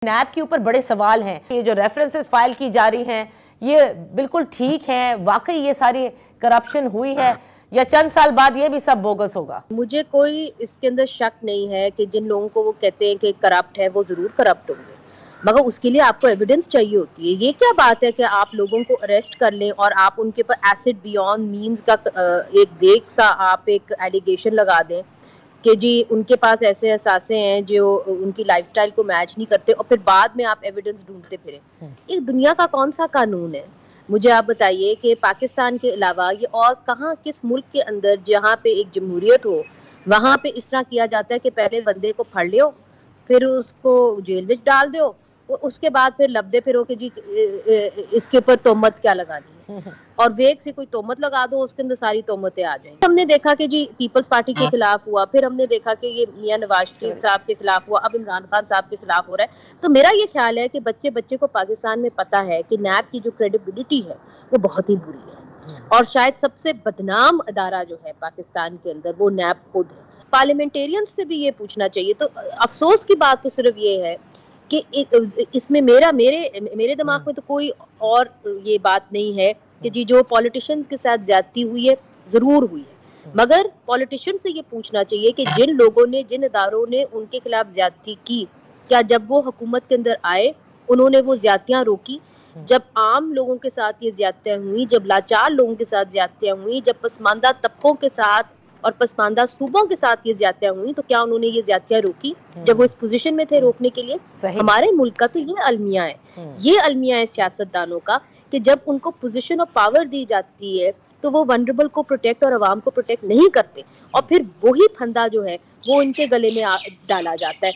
नैब के ऊपर बड़े सवाल हैं। ये जो रेफरेंसेस फाइल की जा रही हैं ये बिल्कुल ठीक है? वाकई ये सारी करप्शन हुई है या चंद साल बाद ये भी सब बोगस होगा? मुझे कोई इसके अंदर शक नहीं है कि जिन लोगों को वो कहते हैं कि करप्ट है वो जरूर करप्ट होंगे, मगर उसके लिए आपको एविडेंस चाहिए होती है। ये क्या बात है कि आप लोगों को अरेस्ट कर लें और आप उनके पर एसिड बियॉन्ड मींस का एक वेग सा आप एक एलिगेशन लगा दें कि जी उनके पास ऐसे एहसासे हैं जो उनकी लाइफस्टाइल को मैच नहीं करते, और फिर बाद में आप एविडेंस ढूंढते फिरें। एक दुनिया का कौन सा कानून है? मुझे आप बताइए कि पाकिस्तान के अलावा ये और कहाँ, किस मुल्क के अंदर जहाँ पे एक जमहूरियत हो वहाँ पे इस तरह किया जाता है कि पहले बंदे को फड़ लियो, फिर उसको जेल में डाल दो, उसके बाद फिर लबदे फिरो कि जी इसके ऊपर तोहमत क्या लगानी है, और वेग से कोई तोहमत लगा दो, उसके अंदर सारी तोहमतें आ जाएंगी। हमने देखा कि जी पीपल्स पार्टी के खिलाफ हुआ, फिर हमने देखा कि ये मियां नवाज शरीफ साहब के खिलाफ हुआ, अब इमरान खान साहब के खिलाफ हो रहा है। तो मेरा ये ख्याल है कि बच्चे बच्चे को पाकिस्तान में पता है कि नैब की जो क्रेडिबिलिटी है वो बहुत ही बुरी है, और शायद सबसे बदनाम अदारा जो है पाकिस्तान के अंदर वो नैब खुद है। पार्लियामेंटेरियंस से भी ये पूछना चाहिए। तो अफसोस की बात तो सिर्फ ये है कि इसमें मेरे दिमाग में तो कोई और ये बात नहीं है कि जी जो पॉलिटिशियंस के साथ ज्यादती हुई है जरूर हुई है, मगर पॉलिटिशियन से ये पूछना चाहिए कि जिन लोगों ने, जिन इदारों ने उनके खिलाफ ज्यादती की, क्या जब वो हुकूमत के अंदर आए उन्होंने वो ज्यादतियां रोकी? जब आम लोगों के साथ ये ज्यादतियां हुई, जब लाचार लोगों के साथ ज्यादतियां हुई, जब पसमानदा तबकों के साथ और पसमानदा सूबों के साथ ये ज्यादतियां हुई, तो क्या उन्होंने ये ज्यादतियां रोकी जब वो इस पोजीशन में थे रोकने के लिए? हमारे मुल्क का तो ये अलमिया है, ये अलमिया है सियासतदानों का कि जब उनको पोजीशन ऑफ पावर दी जाती है तो वो वनरेबल को प्रोटेक्ट और अवाम को प्रोटेक्ट नहीं करते, और फिर वही फंदा जो है वो इनके गले में डाला जाता है।